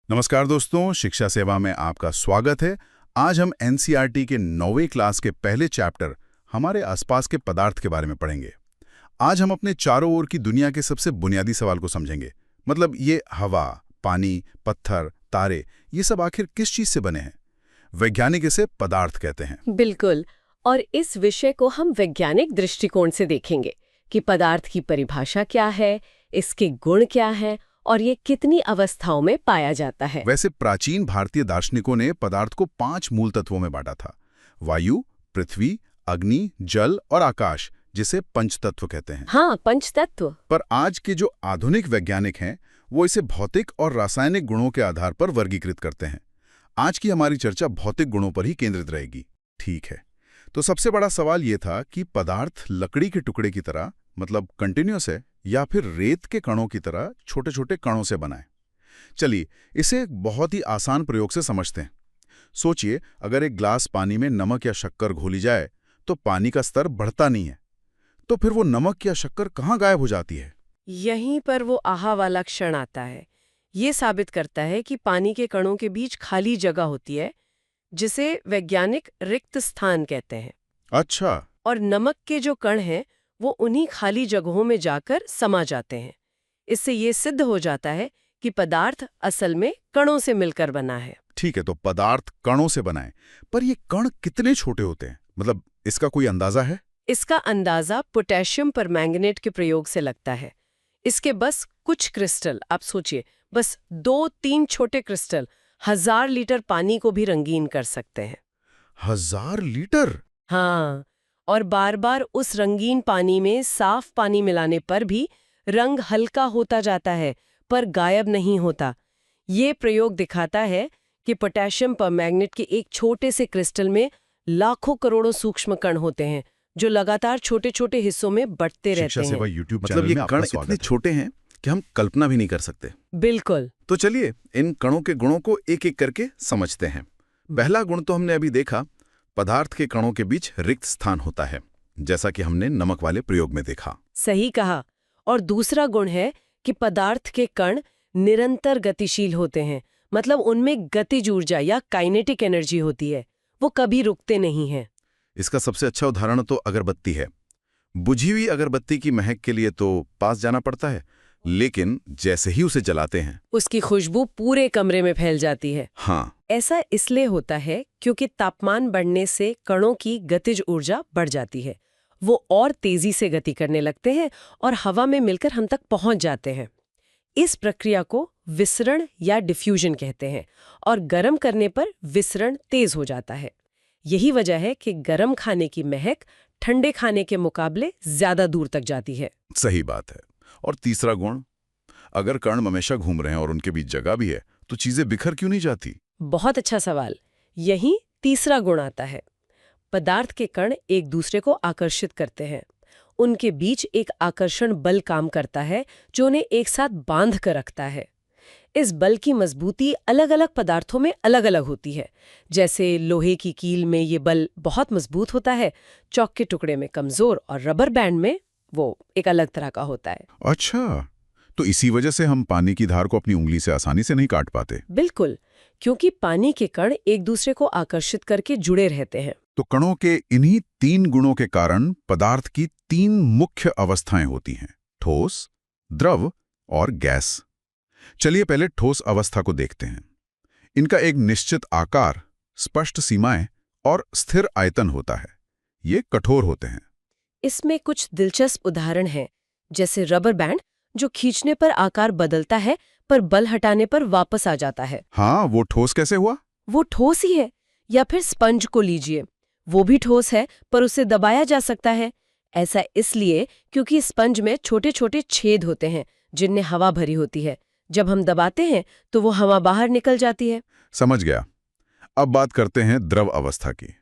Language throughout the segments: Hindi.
नमस्कार दोस्तों, शिक्षा सेवा में आपका स्वागत है। आज हम एनसीईआरटी के 9वीं क्लास के पहले चैप्टर हमारे आसपास के पदार्थ के बारे में पढ़ेंगे। आज हम अपने चारों ओर की दुनिया के सबसे बुनियादी सवाल को समझेंगे। मतलब ये हवा, पानी, पत्थर, तारे, ये सब आखिर किस चीज से बने हैं? वैज्ञानिक इसे पदार्थ कहते हैं। बिल्कुल। और इस विषय को हम वैज्ञानिक दृष्टिकोण से देखेंगे कि पदार्थ की परिभाषा क्या है, इसके गुण क्या हैं और ये कितनी अवस्थाओं में पाया जाता है। वैसे प्राचीन भारतीय दार्शनिकों ने पदार्थ को 5 मूल तत्वों में बांटा था: वायु, पृथ्वी, अग्नि, जल और आकाश, जिसे पंचतत्व कहते हैं। हाँ, पंचतत्व। पर आज के जो आधुनिक वैज्ञानिक हैं, वो इसे भौतिक और रासायनिक गुणों के आधार पर वर्गीकृत करते हैं। आज की हमारी चर्चा भौतिक गुणों पर ही केंद्रित रहेगी। ठीक है, तो सबसे बड़ा सवाल ये था कि पदार्थ लकड़ी के टुकड़े की तरह, मतलब कंटिन्यूअस है, या फिर रेत के कणों की तरह छोटे छोटे कणों से बना है। चलिए इसे एक बहुत ही आसान प्रयोग से समझते हैं। सोचिए, अगर एक ग्लास पानी में नमक या शक्कर घोली जाए तो पानी का स्तर बढ़ता नहीं है, तो फिर वो नमक या शक्कर कहाँ गायब हो जाती है? यहीं पर वो आहा वाला क्षण आता है। ये साबित करता है कि पानी के कणों के बीच खाली जगह होती है, जिसे वैज्ञानिक रिक्त स्थान कहते हैं। अच्छा। और नमक के जो कण हैं वो उन्हीं खाली जगहों में जाकर समा जाते हैं। इससे ये सिद्ध हो जाता है कि पदार्थ असल में कणों से मिलकर बना है। ठीक है, तो पदार्थ कणों से बना है, पर ये कण कितने छोटे होते हैं? मतलब इसका कोई अंदाजा है? इसका अंदाजा पोटेशियम परमैंगनेट के प्रयोग से लगता है। इसके बस कुछ क्रिस्टल, आप सोचिए, बस 2-3 छोटे क्रिस्टल 1000 लीटर पानी को भी रंगीन कर सकते हैं। 1000 लीटर? हाँ, और बार बार उस रंगीन पानी में साफ पानी मिलाने पर भी रंग हल्का होता जाता है, पर गायब नहीं होता। ये प्रयोग दिखाता है कि पोटेशियम परमैंगनेट के एक छोटे से क्रिस्टल में लाखों करोड़ों सूक्ष्म कण होते हैं, जो लगातार छोटे छोटे हिस्सों में बढ़ते रहते हैं। YouTube मतलब ये कण इतने छोटे हैं कि हम कल्पना भी नहीं कर सकते। बिल्कुल। तो चलिए इन कणों के गुणों को एक एक करके समझते हैं। पहला गुण तो हमने अभी देखा, पदार्थ के कणों के बीच रिक्त स्थान होता है, जैसा कि हमने नमक वाले प्रयोग में देखा। सही कहा। और दूसरा गुण है कि पदार्थ के कण निरंतर गतिशील होते हैं। मतलब उनमें गतिज ऊर्जा या काइनेटिक एनर्जी होती है, वो कभी रुकते नहीं हैं। इसका सबसे अच्छा उदाहरण तो अगरबत्ती है। बुझी हुई अगरबत्ती की महक के लिए तो पास जाना पड़ता है, लेकिन जैसे ही उसे जलाते हैं उसकी खुशबू पूरे कमरे में फैल जाती है। हाँ, ऐसा इसलिए होता है क्योंकि तापमान बढ़ने से कणों की गतिज ऊर्जा बढ़ जाती है। वो और तेजी से गति करने लगते हैं और हवा में मिलकर हम तक पहुंच जाते हैं। इस प्रक्रिया को विसरण या डिफ्यूजन कहते हैं, और गर्म करने पर विसरण तेज हो जाता है। यही वजह है कि गर्म खाने की महक ठंडे खाने के मुकाबले ज्यादा दूर तक जाती है। सही बात है। और तीसरा गुण, अगर कण हमेशा घूम रहे हैं और उनके बीच जगह भी है, तो चीजें बिखर क्यों नहीं जाती? बहुत अच्छा सवाल। यही तीसरा गुण आता है। पदार्थ के कण एक दूसरे को आकर्षित करते हैं। उनके बीच एक आकर्षण बल काम करता है जो उन्हें एक साथ बांध कर रखता है। इस बल की मजबूती अलग अलग पदार्थों में अलग अलग होती है। जैसे लोहे की कील में ये बल बहुत मजबूत होता है, चौक के टुकड़े में कमजोर, और रबर बैंड में वो एक अलग तरह का होता है। अच्छा, तो इसी वजह से हम पानी की धार को अपनी उंगली से आसानी से नहीं काट पाते। बिल्कुल, क्योंकि पानी के कण एक दूसरे को आकर्षित करके जुड़े रहते हैं। तो कणों के इन्हीं 3 गुणों के कारण पदार्थ की 3 मुख्य अवस्थाएं होती हैं: ठोस, द्रव और गैस। चलिए पहले ठोस अवस्था को देखते हैं। इनका एक निश्चित आकार, स्पष्ट सीमाएं और स्थिर आयतन होता है। ये कठोर होते हैं। इसमें कुछ दिलचस्प उदाहरण हैं, जैसे रबर बैंड जो खींचने पर आकार बदलता है पर बल हटाने पर वापस आ जाता है। हाँ, वो ठोस कैसे हुआ? वो ठोस ही है। या फिर स्पंज को लीजिए, वो भी ठोस है पर उसे दबाया जा सकता है। ऐसा इसलिए क्योंकि स्पंज में छोटे छोटे छेद होते हैं जिनमें हवा भरी होती है। जब हम दबाते हैं तो वो हवा बाहर निकल जाती है। समझ गया। अब बात करते हैं द्रव अवस्था की।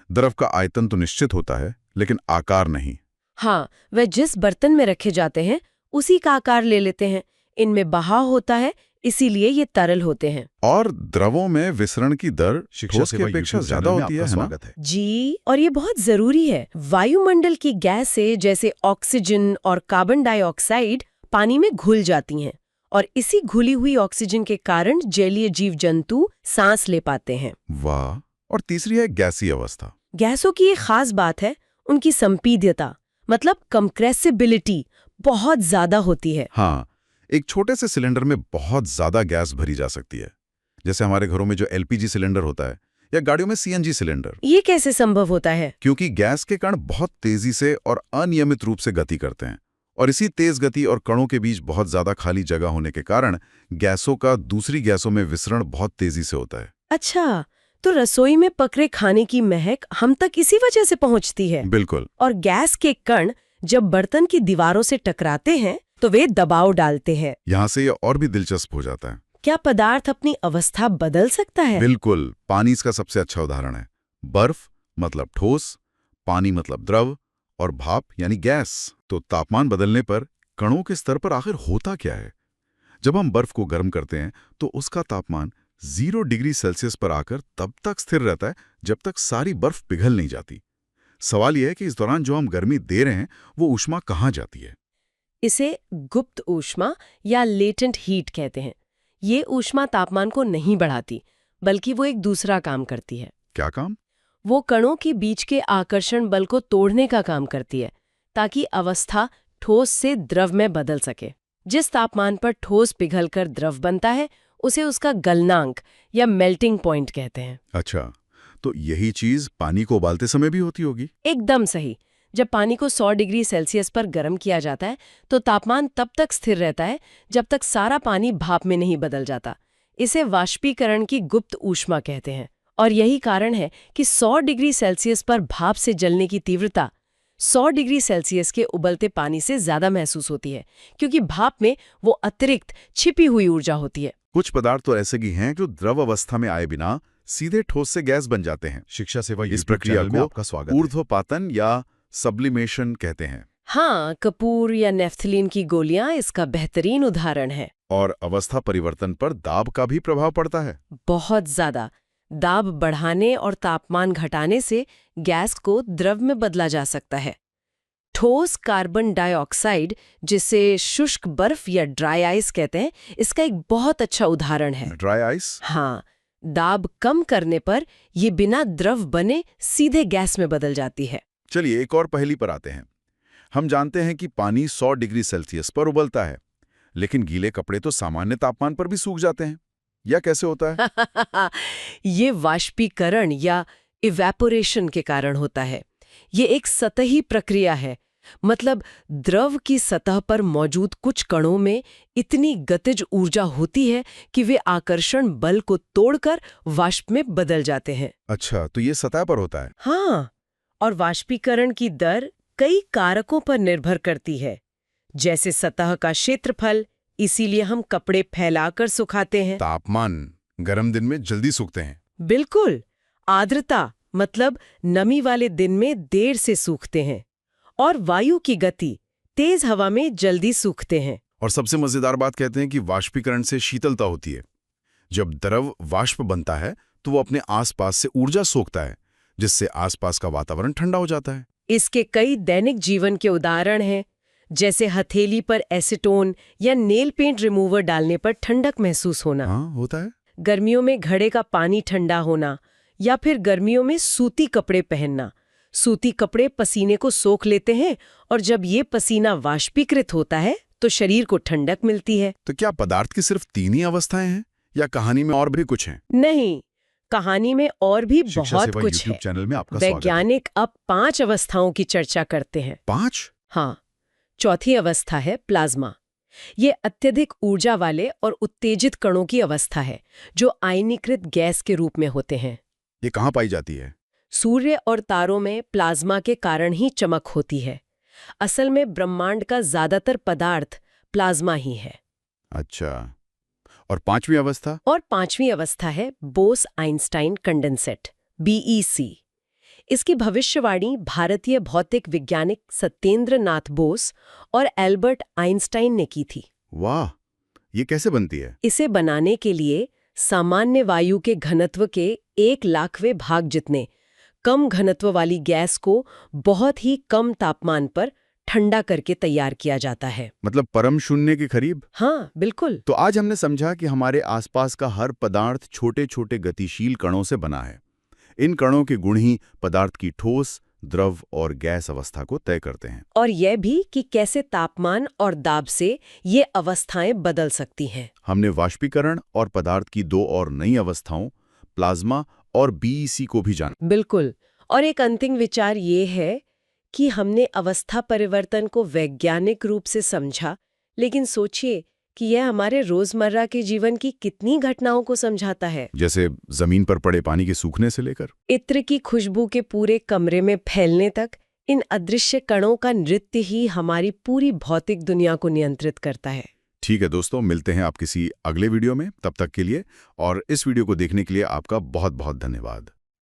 द्रव का आयतन तो निश्चित होता है, लेकिन आकार नहीं। हाँ, वे जिस बर्तन में रखे जाते हैं उसी का आकार ले लेते हैं। इनमें बहाव होता है, इसीलिए ये तरल होते हैं। और द्रवों में विसरण की दर ठोस की अपेक्षा ज्यादा होती है ना? जी, और ये बहुत जरूरी है। वायुमंडल की गैसें जैसे ऑक्सीजन और कार्बन डाइऑक्साइड पानी में घुल जाती हैं और इसी घुली हुई ऑक्सीजन के कारण जलीय जीव जंतु सांस ले पाते हैं। वाह। और तीसरी है गैसीय अवस्था। गैसों की एक खास बात है उनकी संपीड्यता, मतलब कंप्रेसिबिलिटी बहुत ज्यादा होती है। हाँ, एक छोटे से सिलेंडर में बहुत ज्यादा गैस भरी जा सकती है, जैसे हमारे घरों में जो एलपीजी सिलेंडर होता है या गाड़ियों में सीएनजी सिलेंडर। ये कैसे संभव होता है? क्योंकि गैस के कण बहुत तेजी से और अनियमित रूप से गति करते हैं, और इसी तेज गति और कणों के बीच बहुत ज्यादा खाली जगह होने के कारण गैसों का दूसरी गैसों में विसरण बहुत तेजी से होता है। अच्छा, तो रसोई में पकड़े खाने की महक हम तक इसी वजह से पहुंचती है। बिल्कुल। और गैस के कण जब बर्तन की दीवारों से टकराते हैं तो वे दबाव डालते हैं। यहाँ से ये और भी दिलचस्प हो जाता है। क्या पदार्थ अपनी अवस्था बदल सकता है? बिल्कुल, पानी इसका सबसे अच्छा उदाहरण है। बर्फ मतलब ठोस, पानी मतलब द्रव, और भाप यानी गैस। तो तापमान बदलने पर कणों के स्तर पर आखिर होता क्या है? जब हम बर्फ को गर्म करते हैं तो उसका तापमान 0 डिग्री सेल्सियस पर आकर तब तक स्थिर रहता है जब तक सारी बर्फ पिघल नहीं जाती। सवाल यह है कि इस दौरान जो हम गर्मी दे रहे हैं वो ऊष्मा कहाँ जाती है? इसे गुप्त ऊष्मा या लेटेंट हीट कहते हैं। ये ऊष्मा तापमान को नहीं बढ़ाती, बल्कि वो एक दूसरा काम करती है। क्या काम? वो कणों के बीच के आकर्षण बल को तोड़ने का काम करती है, ताकि अवस्था ठोस से द्रव में बदल सके। जिस तापमान पर ठोस पिघलकर द्रव बनता है उसे उसका गलनांक या मेल्टिंग पॉइंट कहते हैं। अच्छा, तो यही चीज पानी को उबालते समय भी होती होगी? एकदम सही। जब पानी को 100 डिग्री सेल्सियस पर गर्म किया जाता है तो तापमान तब तक स्थिर रहता है जब तक सारा पानी भाप में नहीं बदल जाता। इसे वाष्पीकरण की गुप्त ऊष्मा कहते हैं। और यही कारण है कि 100 डिग्री सेल्सियस पर भाप से जलने की तीव्रता 100 डिग्री सेल्सियस के उबलते पानी से ज्यादा महसूस होती है, क्योंकि भाप में वो अतिरिक्त छिपी हुई ऊर्जा होती है। कुछ पदार्थ तो ऐसे भी हैं जो द्रव अवस्था में आए बिना सीधे ठोस से गैस बन जाते हैं। शिक्षा सेवा इस यूट्यूब प्रक्रिया चैनल में को आपका स्वागत है। ऊर्ध्वपातन या सब्लिमेशन कहते हैं। हाँ, कपूर या नेफ्थलीन की गोलियां इसका बेहतरीन उदाहरण है। और अवस्था परिवर्तन पर दाब का भी प्रभाव पड़ता है। बहुत ज्यादा। दाब बढ़ाने और तापमान घटाने से गैस को द्रव में बदला जा सकता है। ठोस कार्बन डाइऑक्साइड, जिसे शुष्क बर्फ या ड्राई आइस कहते हैं, इसका एक बहुत अच्छा उदाहरण है। Dry ice? हाँ, दाब कम करने पर ये बिना द्रव बने सीधे गैस में बदल जाती है। चलिए एक और पहेली पर आते हैं। हम जानते हैं कि पानी 100 डिग्री सेल्सियस पर उबलता है, लेकिन गीले कपड़े तो सामान्य तापमान पर भी सूख जाते हैं। यह कैसे होता है? ये वाष्पीकरण या इवेपोरेशन के कारण होता है। ये एक सतही प्रक्रिया है। मतलब द्रव की सतह पर मौजूद कुछ कणों में इतनी गतिज ऊर्जा होती है कि वे आकर्षण बल को तोड़कर वाष्प में बदल जाते हैं। अच्छा, तो ये सतह पर होता है। हाँ, और वाष्पीकरण की दर कई कारकों पर निर्भर करती है, जैसे सतह का क्षेत्रफल। इसीलिए हम कपड़े फैलाकर सुखाते हैं। तापमान, गर्म दिन में जल्दी सूखते हैं। बिल्कुल। आर्द्रता, मतलब नमी वाले दिन में देर से सूखते हैं। और वायु की गति, तेज हवा में जल्दी सूखते हैं। और सबसे मजेदार बात कहते हैं कि वाष्पीकरण से शीतलता होती है। जब द्रव वाष्प बनता है तो वो अपने आसपास से ऊर्जा सोखता है, जिससे आसपास का वातावरण ठंडा हो जाता है। इसके कई दैनिक जीवन के उदाहरण हैं, जैसे हथेली पर एसीटोन या नेल पेंट रिमूवर डालने पर ठंडक महसूस होना। हाँ, होता है। गर्मियों में घड़े का पानी ठंडा होना, या फिर गर्मियों में सूती कपड़े पहनना। सूती कपड़े पसीने को सोख लेते हैं, और जब ये पसीना वाष्पीकृत होता है तो शरीर को ठंडक मिलती है। तो क्या पदार्थ की सिर्फ 3 ही अवस्थाएं हैं या कहानी में और भी कुछ हैं? नहीं, कहानी में और भी शिक्षा बहुत सेवा कुछ यूट्यूब है। चैनल में आपका स्वागत है। वैज्ञानिक अब 5 अवस्थाओं की चर्चा करते हैं। 5? हाँ, चौथी अवस्था है प्लाज्मा। ये अत्यधिक ऊर्जा वाले और उत्तेजित कणों की अवस्था है, जो आयनीकृत गैस के रूप में होते हैं। ये कहाँ पाई जाती है? सूर्य और तारों में प्लाज्मा के कारण ही चमक होती है। असल में ब्रह्मांड का ज्यादातर पदार्थ प्लाज्मा ही है। अच्छा, और 5वीं अवस्था? और 5वीं अवस्था है बोस-आइंस्टाइन कंडेंसेट, BEC। इसकी भविष्यवाणी भारतीय भौतिक वैज्ञानिक सत्येंद्र नाथ बोस और एल्बर्ट आइंस्टाइन ने की थी। वाह, ये कैसे बनती है? इसे बनाने के लिए सामान्य वायु के घनत्व के 1,00,000वें भाग जितने कम घनत्व वाली गैस को बहुत ही कम तापमान पर ठंडा करके तैयार किया जाता है। मतलब परम शून्य के करीब। हाँ, बिल्कुल। तो आज हमने समझा कि हमारे आसपास का हर पदार्थ छोटे छोटे गतिशील कणों से बना है। इन कणों के गुण ही पदार्थ की ठोस, द्रव और गैस अवस्था को तय करते हैं। और यह भी कि कैसे तापमान और दाब से ये अवस्थाएं बदल सकती हैं। हमने वाष्पीकरण और पदार्थ की दो और नई अवस्थाओं, प्लाज्मा और बीईसी को भी जाना। बिल्कुल। और एक अंतिम विचार ये है कि हमने अवस्था परिवर्तन को वैज्ञानिक रूप से समझा, लेकिन सोचिए कि यह हमारे रोजमर्रा के जीवन की कितनी घटनाओं को समझाता है। जैसे जमीन पर पड़े पानी के सूखने से लेकर इत्र की खुशबू के पूरे कमरे में फैलने तक, इन अदृश्य कणों का नृत्य ही हमारी पूरी भौतिक दुनिया को नियंत्रित करता है। ठीक है दोस्तों, मिलते हैं आप किसी अगले वीडियो में। तब तक के लिए और इस वीडियो को देखने के लिए आपका बहुत बहुत धन्यवाद।